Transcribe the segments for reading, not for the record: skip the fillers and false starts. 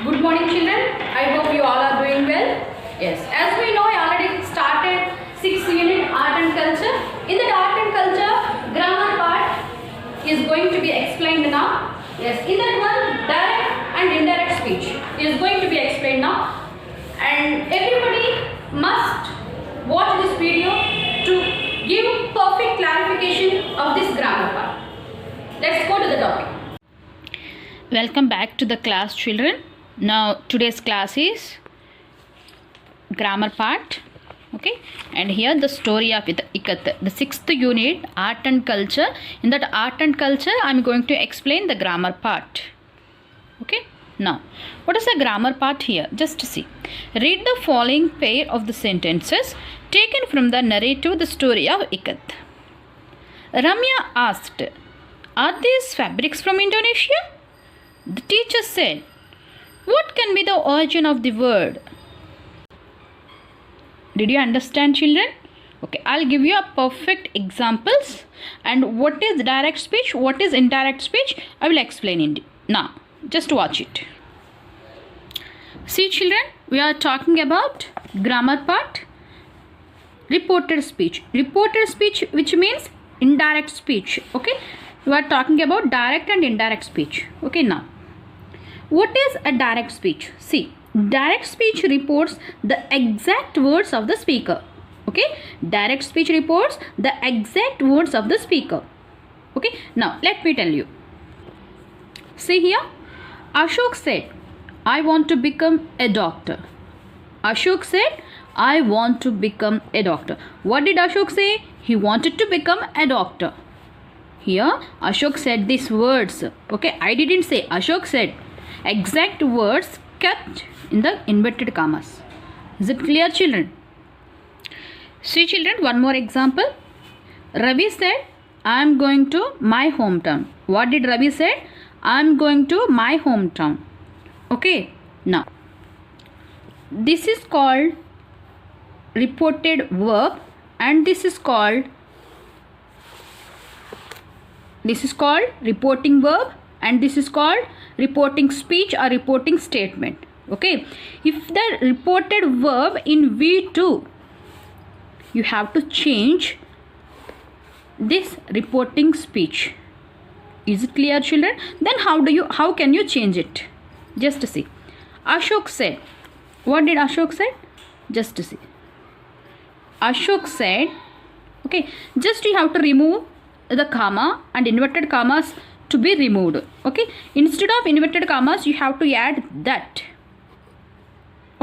Good morning, children. I hope you all are doing well. Yes, as we know, I already started 6th unit art and culture. In the art and culture, grammar part is going to be explained now. Yes, in that one, direct and indirect speech is going to be explained now. And everybody must watch this video to give perfect clarification of this grammar part. Let's go to the topic. Welcome back to the class, children. Now today's class is grammar part, okay, and here the story of Ikat, the 6th unit art and culture. In that art and culture I am going to explain the grammar part. Okay, now what is the grammar part here? Just see, read the following pair of the sentences taken from the narrative the story of Ikat. Ramya asked, "Are these fabrics from Indonesia?" The teacher said, "What can be the origin of the word?" Did you understand, children? Okay, I'll give you a perfect examples and what is direct speech, what is indirect speech, I will explain it now. Just watch it. See, children, we are talking about grammar part, reported speech. Reported speech, which means indirect speech. Okay, we are talking about direct and indirect speech. Okay, now what is a direct speech? See, direct speech reports the exact words of the speaker. Okay, direct speech reports the exact words of the speaker. Okay, now let me tell you. See here, Ashok said, "I want to become a doctor." Ashok said, "I want to become a doctor." What did Ashok say? He wanted to become a doctor. Here Ashok said these words. Okay, I didn't say, Ashok said. Exact words kept in the inverted commas. Is it clear, children? See, children, one more example. Ravi said, "I am going to my hometown." What did Ravi say? "I am going to my hometown." Okay, now this is called reported verb and this is called reporting verb and this is called reporting speech or reporting statement. Okay, if the reported verb in V2, you have to change this reporting speech. Is it clear, children? Then how can you change it? Just see. Ashok said. What did Ashok say? Just see. Ashok said, okay, just you have to remove the comma and inverted commas to be removed. Okay, instead of inverted commas you have to add that.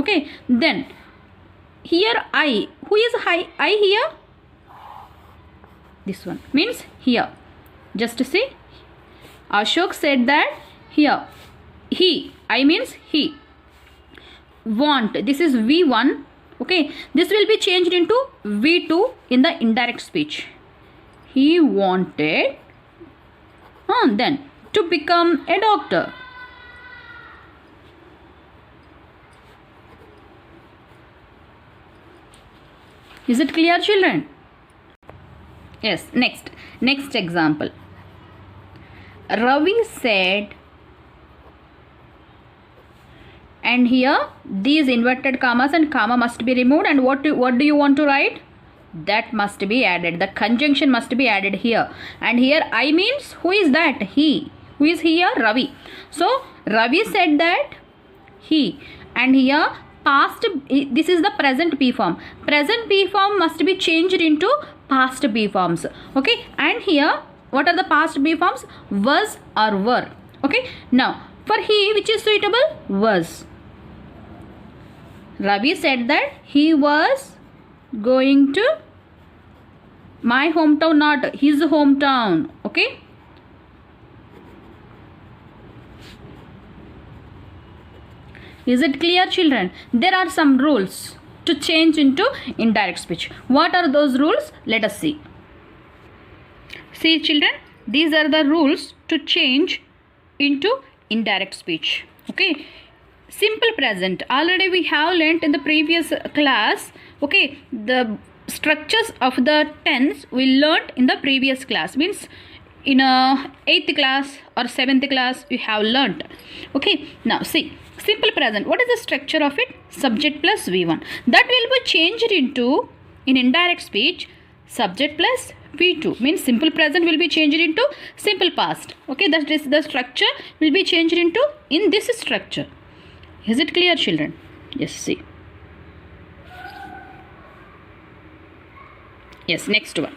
Okay, then here I, who is I here? This one means here. Just see, Ashok said that here he, I means he. Want, this is V1. Okay, this will be changed into V2 in the indirect speech. He wanted then to become a doctor. Is it clear, children? Yes, next example. Ravi said, and here these inverted commas and comma must be removed, and what do you want to write? That must be added. The conjunction must be added here. And here I means who is that? He. Who is here? Ravi. So Ravi said that he. And here past, this is the present P form. Present P form must be changed into past P forms. Okay. And here what are the past P forms? Was or were. Okay. Now for he, which is suitable? Was. Ravi said that he was going to my hometown, not his hometown. Okay, is it clear, children? There are some rules to change into indirect speech. What are those rules? Let us see. See, children, these are the rules to change into indirect speech. Okay, simple present already we have learnt in the previous class. Okay, the structures of the tense we learnt in the previous class, means in 8th class or 7th class we have learnt. Okay, now see, Simple present. What is the structure of it? Subject plus V1. That will be changed into, in indirect speech, subject plus V2. Means simple present will be changed into simple past. Okay, that is the structure will be changed into in this structure. Is it clear, children? Yes, see. Yes, next one.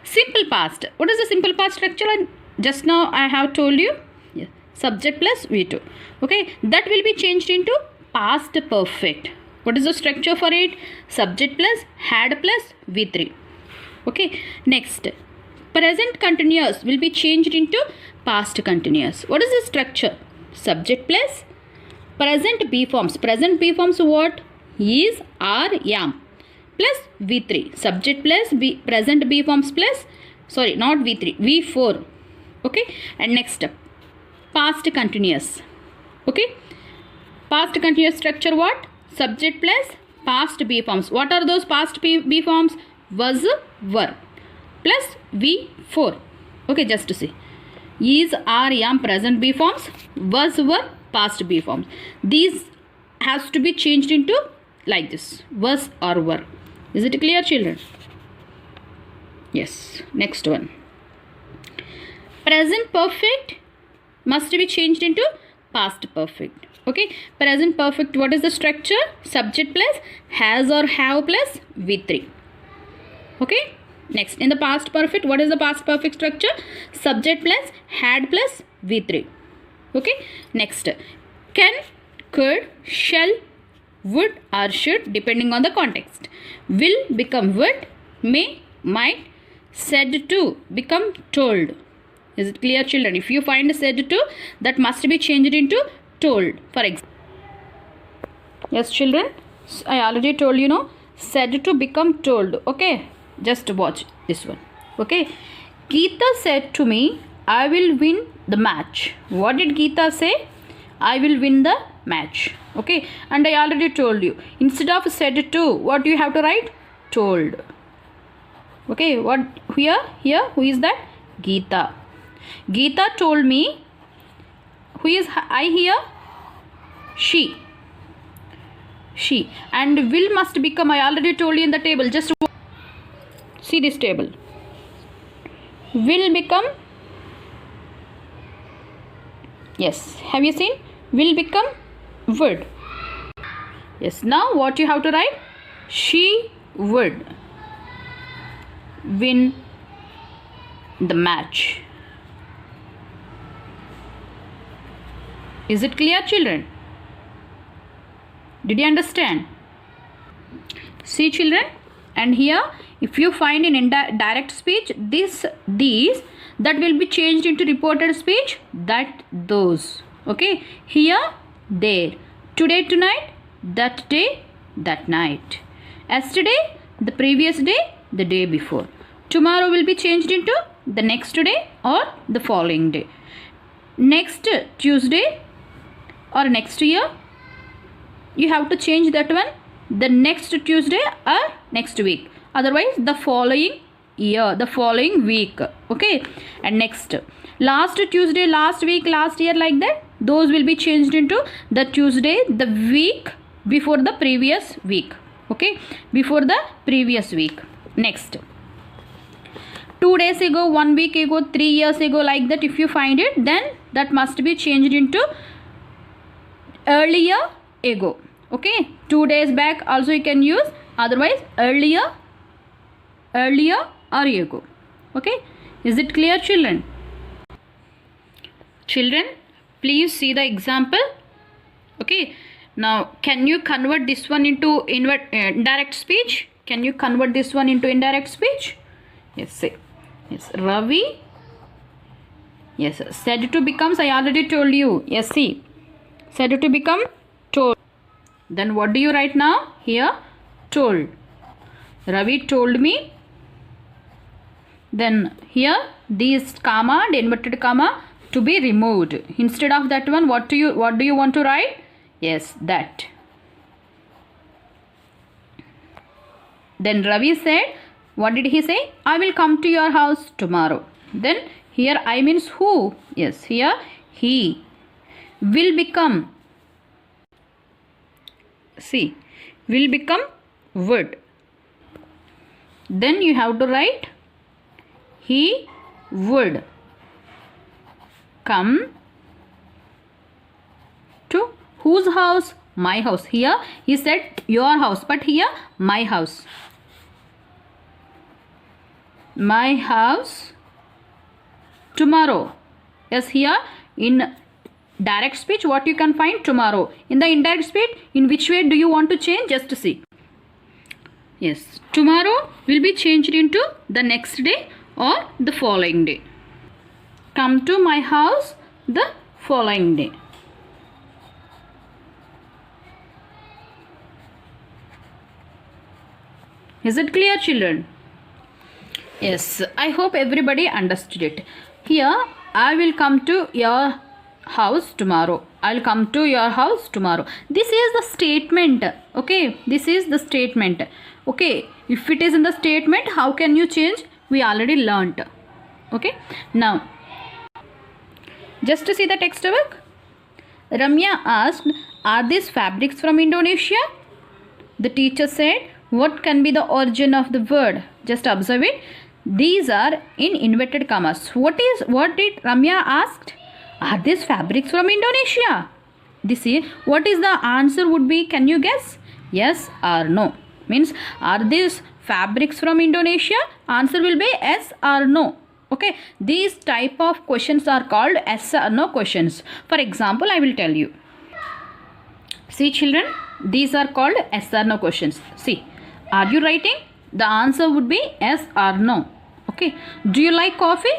Simple past. What is the simple past structure? Just now I have told you. Yes. Subject plus V2. Okay, that will be changed into past perfect. What is the structure for it? Subject plus had plus V3. Okay, next. Present continuous will be changed into past continuous. What is the structure? Subject plus present B forms. Present B forms what? Is, are, am. Plus V3. Subject plus present B forms plus, sorry, not V3, V4. Okay, and next past continuous. Okay, past continuous structure what? Subject plus past B forms. What are those past B forms? Was, were plus V4. Okay, just to see. Is, are, am present B forms. Was, were past B forms. These has to be changed into like this. Was or were. Is it clear, children? Yes. Next one. Present perfect must be changed into past perfect. Okay. Present perfect, what is the structure? Subject plus has or have plus V3. Okay. Next, in the past perfect, what is the past perfect structure? Subject plus had plus V3. Okay. Next, can, could, shall, would or should depending on the context. Will become would, may, might, said to become told. Is it clear, children? If you find said to, that must be changed into told. For example. Yes, children. I already told you, no. Said to become told. Okay. Just watch this one. Okay. Geeta said to me, I will win the match. What did Geeta say? I will win the match. Okay. And I already told you. Instead of said to, what do you have to write? Told. Okay. What here? Here. Who is that? Geeta. Geeta told me. Who is I here? She. She. And will must become, I already told you in the table. Just see this table. Will become. Yes. Have you seen? Will become would. Yes. Now what you have to write? She would win the match. Is it clear, children? Did you understand? See, children, and here if you find in indirect speech these that will be changed into reported speech, that, those. Okay, here, there, today, tonight, that day, that night, yesterday, the previous day, the day before. Tomorrow will be changed into the next day or the following day. Next Tuesday or next year, you have to change that one the next Tuesday or next week. Otherwise, the following year, the following week. Okay. And next, last Tuesday, last week, last year, like that, those will be changed into the Tuesday, the week before the previous week. Okay. Before the previous week. Next, 2 days ago, 1 week ago, 3 years ago, like that, if you find it, then that must be changed into earlier ago. Okay. 2 days back also you can use. Otherwise, earlier or ago. Okay. Is it clear, children? Children, please see the example. Okay. Now, can you convert this one into indirect speech? Can you convert this one into indirect speech? Yes, say. Yes, Ravi. Yes, said to becomes, I already told you. Yes, see. Said to become told. Then what do you write now? Here, told. Ravi told me. Then here, this comma and inverted comma to be removed. Instead of that one, what do you want to write? Yes, that. Then Ravi said, what did he say? I will come to your house tomorrow. Then here I means who? Yes, here he will become See, will become would. Then you have to write he would come to whose house? My house. Here he said your house, but here my house. My house tomorrow. Yes, here in direct speech what you can find tomorrow. In the indirect speech, in which way do you want to change? Just to see. Yes, tomorrow will be changed into the next day or the following day. Come to my house the following day. Is it clear, children? Yes, I hope everybody understood it. Here, I will come to your house tomorrow. I'll come to your house tomorrow. This is the statement. Okay, this is the statement. Okay, if it is in the statement, how can you change? We already learnt. Okay, now, just to see the textbook. Ramya asked, are these fabrics from Indonesia? The teacher said, what can be the origin of the word? Just observe it. These are in inverted commas. What did Ramya asked? Are these fabrics from Indonesia? This is what is the answer would be? Can you guess? Yes or no? Means are these fabrics from Indonesia? Answer will be yes or no. Okay. These type of questions are called yes or no questions. For example, I will tell you. See, children, these are called yes or no questions. See, are you writing? The answer would be yes or no. Okay. Do you like coffee?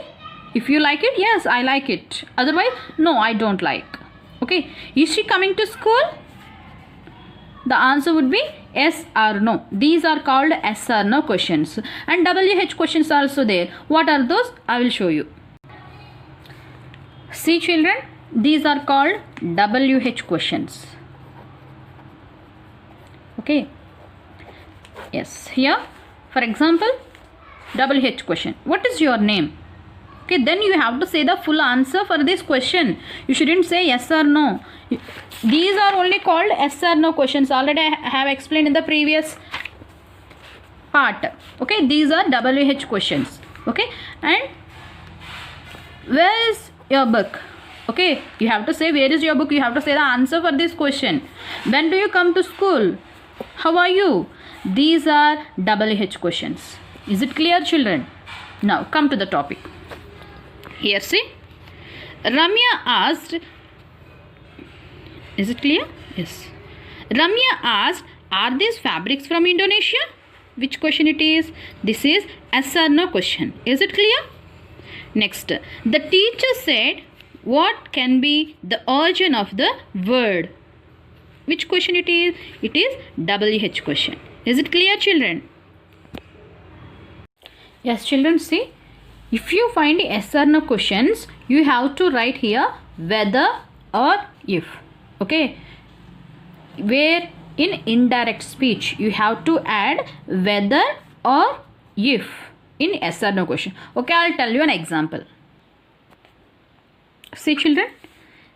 If you like it, yes, I like it. Otherwise, no, I don't like. Okay. Is she coming to school? The answer would be yes or no. These are called yes or no questions. And WH questions are also there. What are those? I will show you. See, children, these are called WH questions. Okay. Yes, here, for example, WH question. What is your name? Okay, then you have to say the full answer for this question. You shouldn't say yes or no. These are only called yes or no questions. Already I have explained in the previous part. Okay, these are WH questions. Okay, and where is your book? Okay, you have to say where is your book. You have to say the answer for this question. When do you come to school? How are you? These are WH questions. Is it clear, children? Now come to the topic. Here, see, Ramya asked, is it clear? Yes. Ramya asked, are these fabrics from Indonesia? Which question it is? This is yes or no question. Is it clear? Next, the teacher said, what can be the origin of the word? Which question it is? It is WH question. Is it clear, children? Yes, children, see, if you find yes or no questions, you have to write here whether or if. Okay. Where in indirect speech, you have to add whether or if in yes or no question. Okay, I'll tell you an example. See, children,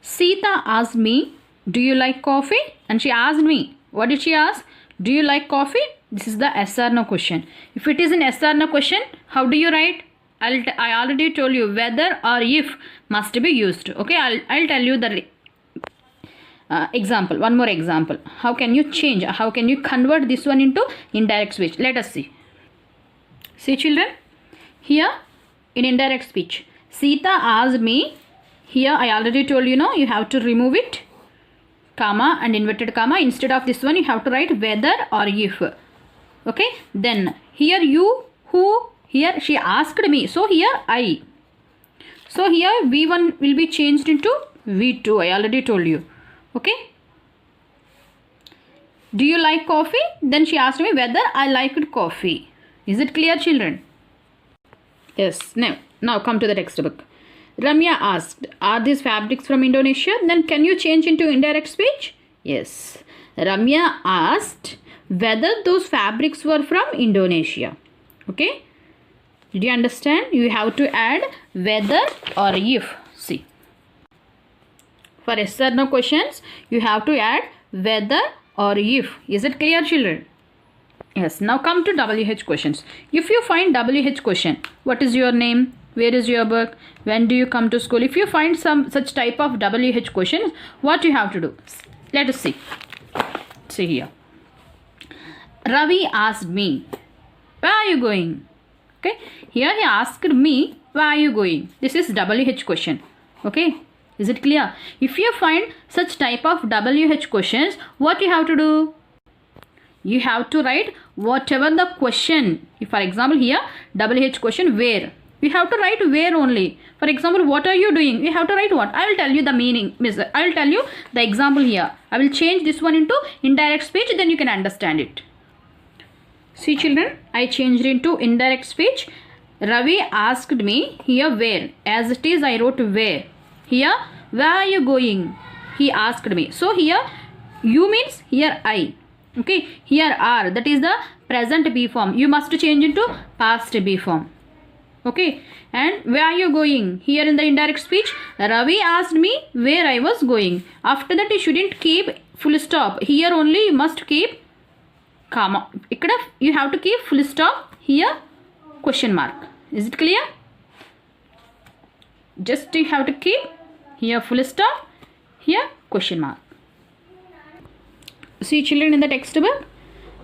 Sita asked me, do you like coffee? And she asked me, what did she ask? Do you like coffee? This is the yes or no question. If it is an yes or no question, how do you write? I already told you whether or if must be used. Okay, I'll tell you the example. One more example. How can you change? How can you convert this one into indirect speech? Let us see. See, children, here in indirect speech, Sita asked me. Here I already told you, you have to remove it, comma and inverted comma. Instead of this one, you have to write whether or if. Okay, then here you, who, here she asked me, so here I. So here V1 will be changed into V2. I already told you. Okay, do you like coffee? Then she asked me whether I liked coffee. Is it clear, children? Yes. Now come to the textbook. Ramya asked, are these fabrics from Indonesia? Then can you change into indirect speech? Yes. Ramya asked whether those fabrics were from Indonesia. Okay. Did you understand? You have to add whether or if. See. For yes or no questions, you have to add whether or if. Is it clear, children? Yes. Now come to WH questions. If you find WH question, what is your name? Where is your work? When do you come to school? If you find some such type of WH questions, what you have to do? Let us see. See here. Ravi asked me, where are you going? Okay. Here he asked me, where are you going? This is WH question. Okay. Is it clear? If you find such type of WH questions, what you have to do? You have to write whatever the question. If for example here, WH question, where? You have to write where only. For example, what are you doing? You have to write what? I will tell you the meaning. I will tell you the example here. I will change this one into indirect speech, then you can understand it. See children, I changed into indirect speech. Ravi asked me here where. As it is, I wrote where. Here, where are you going? He asked me. So here, you means here I. Okay, here are. That is the present B form. You must change into past B form. Okay, and where are you going? Here in the indirect speech, Ravi asked me where I was going. After that, you shouldn't keep full stop. Here only you must keep comma. You have to keep full stop. Here question mark. Is it clear? Just you have to keep here full stop. Here question mark. See children, in the textbook,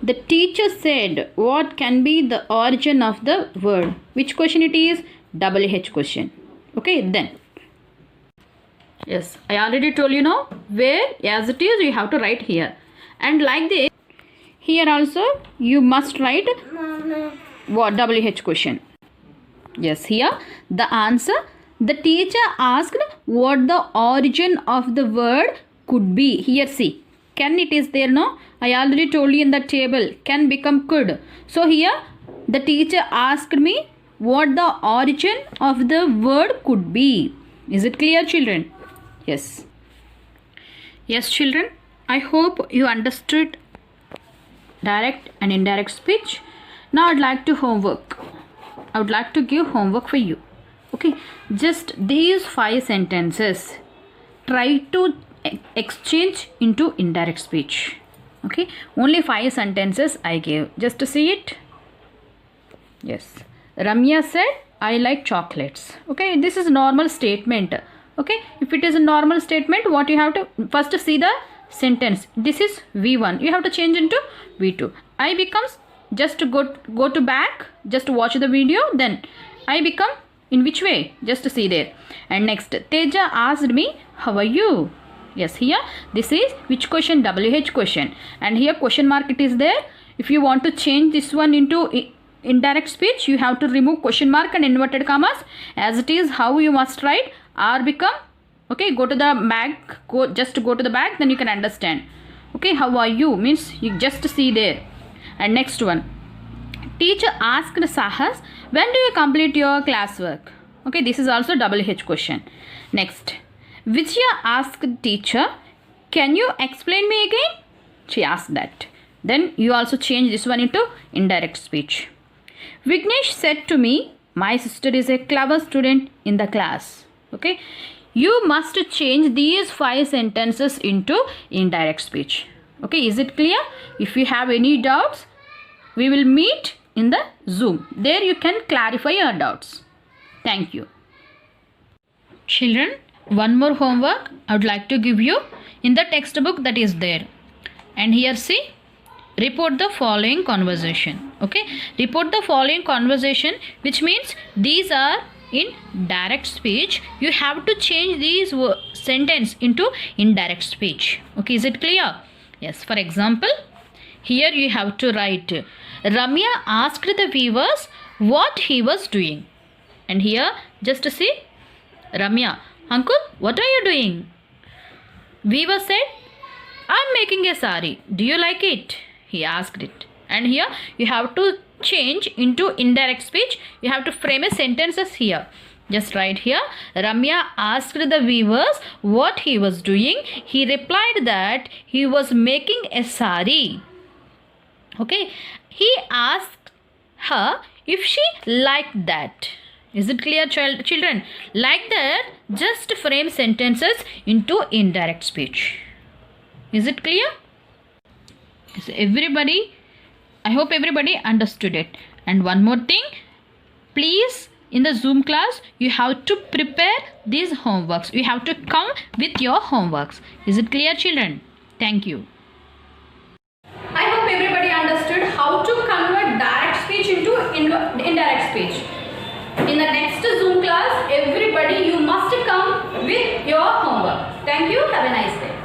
the teacher said, what can be the origin of the word? Which question it is? WH question. Okay, then. Yes, I already told you now, where as it is, you have to write here. And like this, here also, you must write what? WH question. Yes, here, the answer, the teacher asked what the origin of the word could be. Here, see. Can it is there, no? I already told you in the table. Can become could. So here the teacher asked me what the origin of the word could be. Is it clear, children? Yes. Yes, children. I hope you understood direct and indirect speech. Now I'd like to homework. I would like to give homework for you. Okay. Just these 5 sentences. Try to exchange into indirect speech. Okay, only 5 sentences I gave. Just to see it. Yes, Ramya said, I like chocolates. Okay, this is normal statement. Okay, if it is a normal statement, what you have to first see the sentence. This is V1. You have to change into V2. I becomes just to go to back, just watch the video. Then I become in which way? Just to see there. And next, Teja asked me, how are you? Yes, here this is which question? WH question. And here question mark it is there. If you want to change this one into indirect speech, you have to remove question mark and inverted commas. As it is, how you must write? R become. Okay, go to the back. Just go to the back, then you can understand. Okay, how are you? Means you just see there. And next one. Teacher asked Sahas, when do you complete your classwork? Okay, this is also WH question. Next. Vijaya asked teacher, can you explain me again? She asked that. Then you also change this one into indirect speech. Vignesh said to me, my sister is a clever student in the class. Okay. You must change these 5 sentences into indirect speech. Okay. Is it clear? If you have any doubts, we will meet in the Zoom. There you can clarify your doubts. Thank you. Children, one more homework I would like to give you in the textbook that is there. And here see, report the following conversation. Okay, report the following conversation, which means these are in direct speech. You have to change these sentence into indirect speech. Okay, is it clear? Yes, for example, here you have to write, Ramya asked the viewers what he was doing. And here just see, Ramya, uncle, what are you doing? Weaver said, I'm making a sari. Do you like it? He asked it. And here you have to change into indirect speech. You have to frame a sentences here. Just write here, Ramya asked the weavers what he was doing. He replied that he was making a sari. Okay. He asked her if she liked that. Is it clear, children? Like that, just frame sentences into indirect speech. Is it clear? So everybody, I hope everybody understood it. And one more thing, please, in the Zoom class, you have to prepare these homeworks. You have to come with your homeworks. Is it clear, children? Thank you. I hope everybody understood how to convert direct speech into indirect speech. In the next Zoom class, everybody, you must come with your homework. Thank you. Have a nice day.